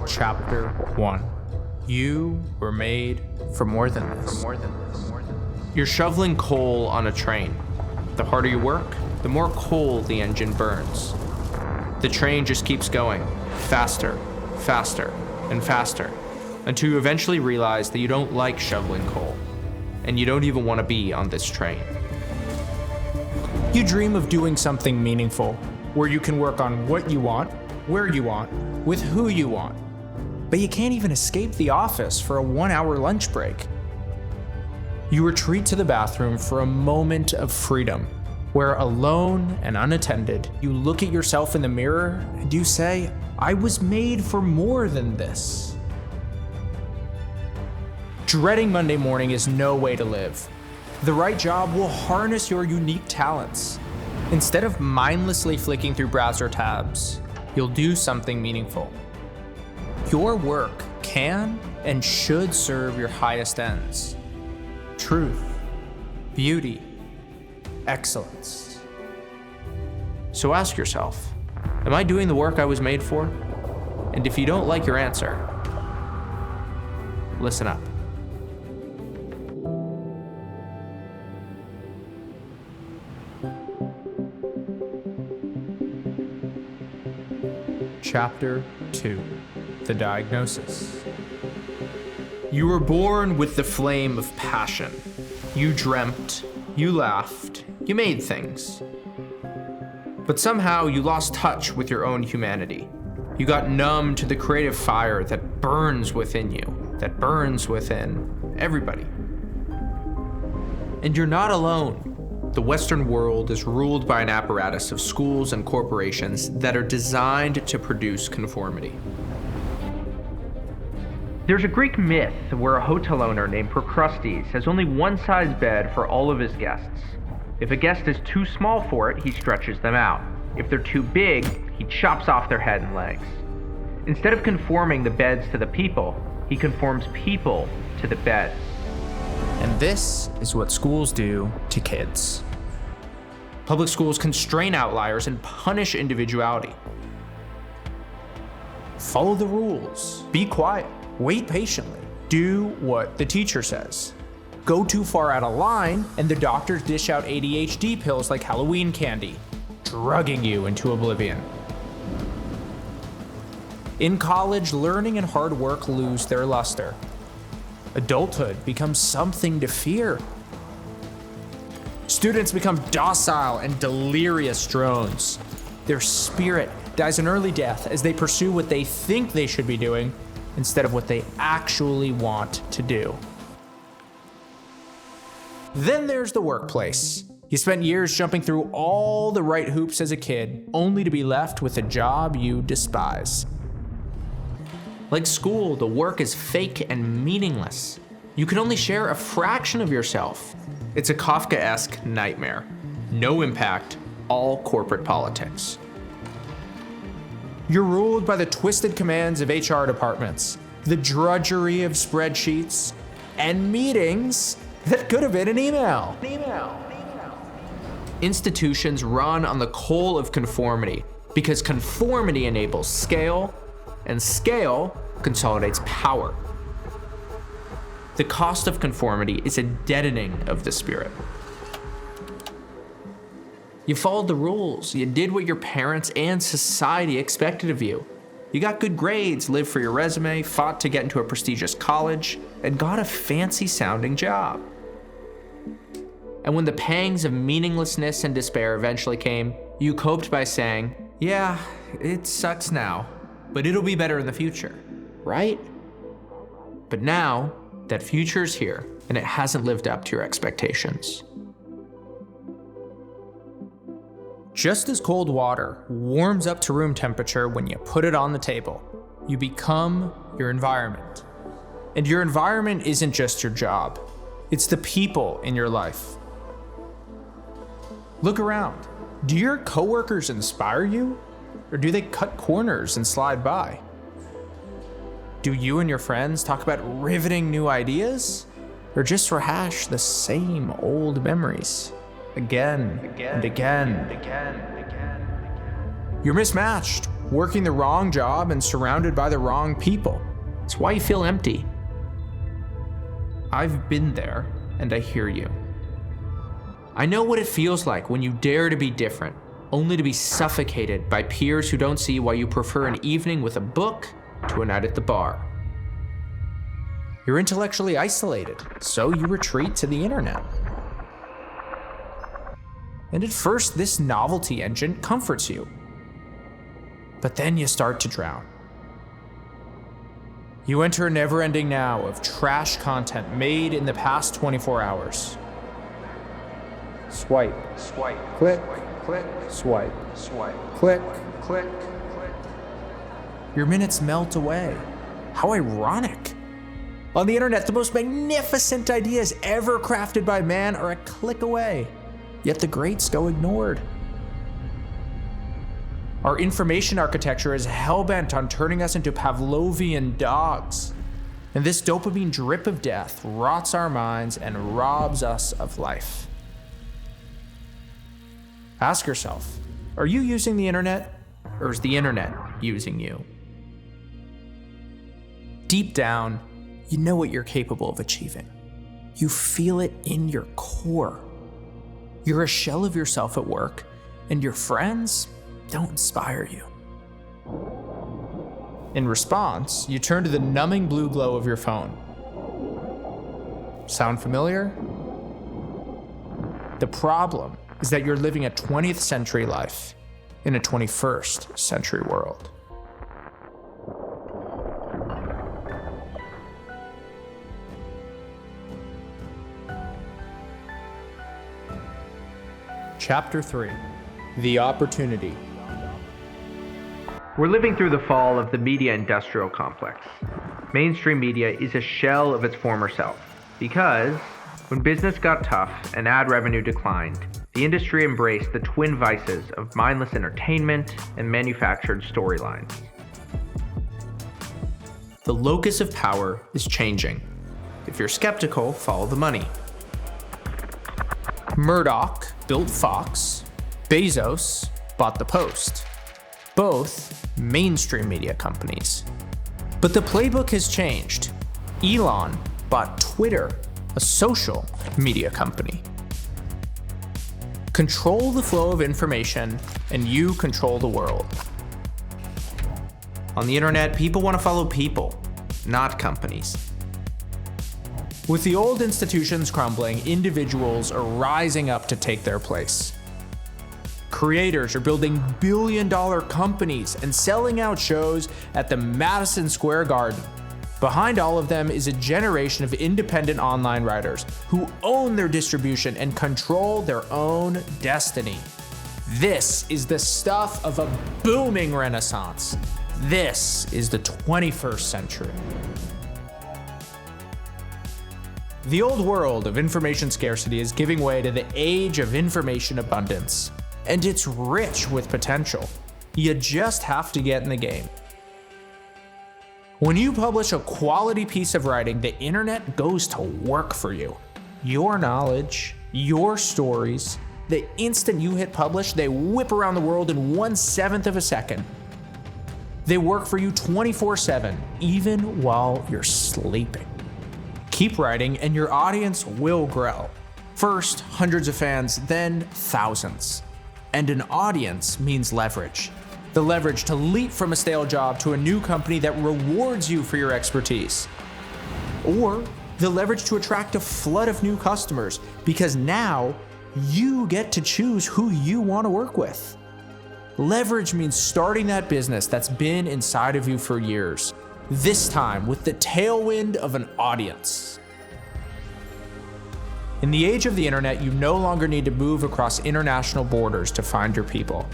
Chapter 1. You were made for more than this. You're shoveling coal on a train. The harder you work, the more coal the engine burns. The train just keeps going, faster, faster, and faster, until you eventually realize that you don't like shoveling coal, and you don't even want to be on this train. You dream of doing something meaningful, where you can work on what you want, where you want, with who you want. But you can't even escape the office for a 1-hour lunch break. You retreat to the bathroom for a moment of freedom, where alone and unattended, you look at yourself in the mirror and you say, I was made for more than this. Dreading Monday morning is no way to live. The right job will harness your unique talents. Instead of mindlessly flicking through browser tabs, you'll do something meaningful. Your work can and should serve your highest ends. Truth, beauty, excellence. So ask yourself, am I doing the work I was made for? And if you don't like your answer, listen up. Chapter 2. The Diagnosis. You were born with the flame of passion. You dreamt, you laughed, you made things. But somehow you lost touch with your own humanity. You got numb to the creative fire that burns within you, that burns within everybody. And you're not alone. The Western world is ruled by an apparatus of schools and corporations that are designed to produce conformity. There's a Greek myth where a hotel owner named Procrustes has only one size bed for all of his guests. If a guest is too small for it, he stretches them out. If they're too big, he chops off their head and legs. Instead of conforming the beds to the people, he conforms people to the beds. And this is what schools do to kids. Public schools constrain outliers and punish individuality. Follow the rules. Be quiet. Wait patiently. Do what the teacher says. Go too far out of line, and the doctors dish out ADHD pills like Halloween candy, drugging you into oblivion. In college, learning and hard work lose their luster. Adulthood becomes something to fear. Students become docile and delirious drones. Their spirit dies an early death as they pursue what they think they should be doing instead of what they actually want to do. Then there's the workplace. You spent years jumping through all the right hoops as a kid, only to be left with a job you despise. Like school, the work is fake and meaningless. You can only share a fraction of yourself. It's a Kafkaesque nightmare. No impact, all corporate politics. You're ruled by the twisted commands of HR departments, the drudgery of spreadsheets, and meetings that could have been an email. Institutions run on the coal of conformity because conformity enables scale, and scale consolidates power. The cost of conformity is a deadening of the spirit. You followed the rules. You did what your parents and society expected of you. You got good grades, lived for your resume, fought to get into a prestigious college, and got a fancy sounding job. And when the pangs of meaninglessness and despair eventually came, you coped by saying, yeah, it sucks now, but it'll be better in the future, right? But now, that future's here, and it hasn't lived up to your expectations. Just as cold water warms up to room temperature when you put it on the table, you become your environment. And your environment isn't just your job, it's the people in your life. Look around. Do your coworkers inspire you? Or do they cut corners and slide by? Do you and your friends talk about riveting new ideas? Or just rehash the same old memories again and again? You're mismatched, working the wrong job and surrounded by the wrong people. It's why you feel empty. I've been there, and I hear you. I know what it feels like when you dare to be different, only to be suffocated by peers who don't see why you prefer an evening with a book to a night at the bar. You're intellectually isolated, so you retreat to the internet. And at first, this novelty engine comforts you. But then you start to drown. You enter a never-ending now of trash content made in the past 24 hours. Swipe, Swipe, click, click, swipe, swipe, click. click, click. Your minutes melt away. How ironic. On the internet, the most magnificent ideas ever crafted by man are a click away, yet the greats go ignored. Our information architecture is hell-bent on turning us into Pavlovian dogs. And this dopamine drip of death rots our minds and robs us of life. Ask yourself, are you using the internet, or is the internet using you? Deep down, you know what you're capable of achieving. You feel it in your core. You're a shell of yourself at work, and your friends don't inspire you. In response, you turn to the numbing blue glow of your phone. Sound familiar? The problem is that you're living a 20th century life in a 21st century world. Chapter 3, The Opportunity. We're living through the fall of the media industrial complex. Mainstream media is a shell of its former self because when business got tough and ad revenue declined, the industry embraced the twin vices of mindless entertainment and manufactured storylines. The locus of power is changing. If you're skeptical, follow the money. Murdoch built Fox, Bezos bought the Post, both mainstream media companies. But the playbook has changed. Elon bought Twitter, a social media company. Control the flow of information, and you control the world. On the internet, people want to follow people, not companies. With the old institutions crumbling, individuals are rising up to take their place. Creators are building billion-dollar companies and selling out shows at the Madison Square Garden. Behind all of them is a generation of independent online writers who own their distribution and control their own destiny. This is the stuff of a booming renaissance. This is the 21st century. The old world of information scarcity is giving way to the age of information abundance. And it's rich with potential. You just have to get in the game. When you publish a quality piece of writing, the internet goes to work for you. Your knowledge, your stories, the instant you hit publish, they whip around the world in 1/7 of a second. They work for you 24/7, even while you're sleeping. Keep writing and your audience will grow. First, hundreds of fans, then thousands. And an audience means leverage. The leverage to leap from a stale job to a new company that rewards you for your expertise. Or the leverage to attract a flood of new customers because now you get to choose who you want to work with. Leverage means starting that business that's been inside of you for years, this time with the tailwind of an audience. In the age of the internet, you no longer need to move across international borders to find your people.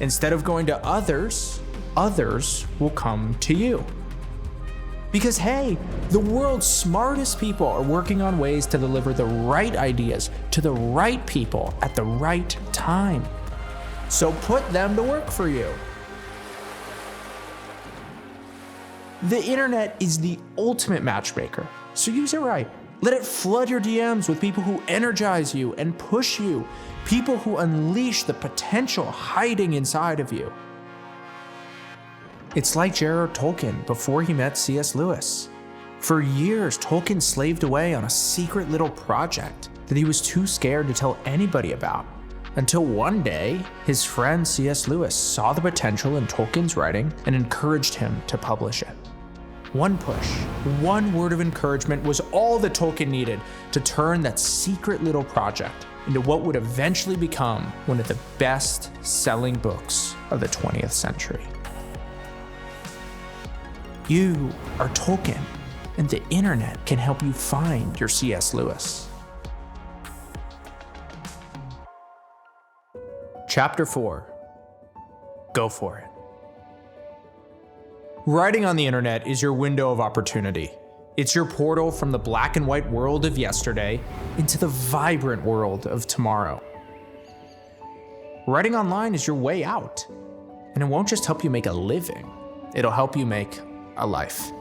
Instead of going to others, others will come to you. Because hey, the world's smartest people are working on ways to deliver the right ideas to the right people at the right time. So put them to work for you. The internet is the ultimate matchmaker, so use it right. Let it flood your DMs with people who energize you and push you, people who unleash the potential hiding inside of you. It's like J.R.R. Tolkien before he met C.S. Lewis. For years, Tolkien slaved away on a secret little project that he was too scared to tell anybody about. Until one day, his friend C.S. Lewis saw the potential in Tolkien's writing and encouraged him to publish it. One push, one word of encouragement was all that Tolkien needed to turn that secret little project into what would eventually become one of the best-selling books of the 20th century. You are Tolkien, and the internet can help you find your C.S. Lewis. Chapter 4. Go for it. Writing on the internet is your window of opportunity. It's your portal from the black and white world of yesterday into the vibrant world of tomorrow. Writing online is your way out, and it won't just help you make a living, it'll help you make a life.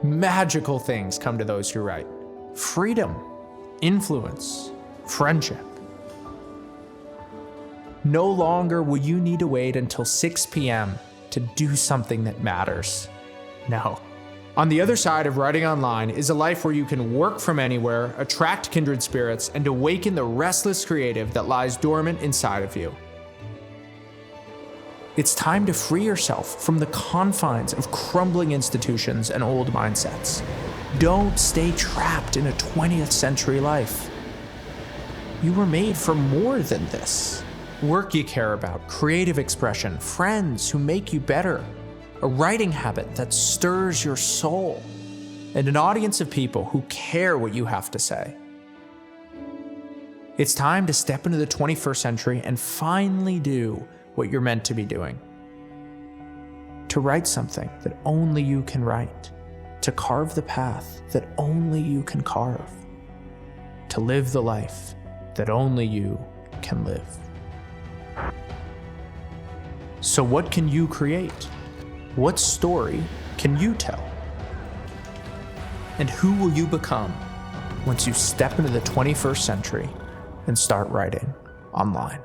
Magical things come to those who write. Freedom, influence, friendship. No longer will you need to wait until 6 p.m. to do something that matters. No. On the other side of writing online is a life where you can work from anywhere, attract kindred spirits, and awaken the restless creative that lies dormant inside of you. It's time to free yourself from the confines of crumbling institutions and old mindsets. Don't stay trapped in a 20th century life. You were made for more than this. Work you care about, creative expression, friends who make you better, a writing habit that stirs your soul, and an audience of people who care what you have to say. It's time to step into the 21st century and finally do what you're meant to be doing. To write something that only you can write. To carve the path that only you can carve. To live the life that only you can live. So what can you create? What story can you tell? And who will you become once you step into the 21st century and start writing online?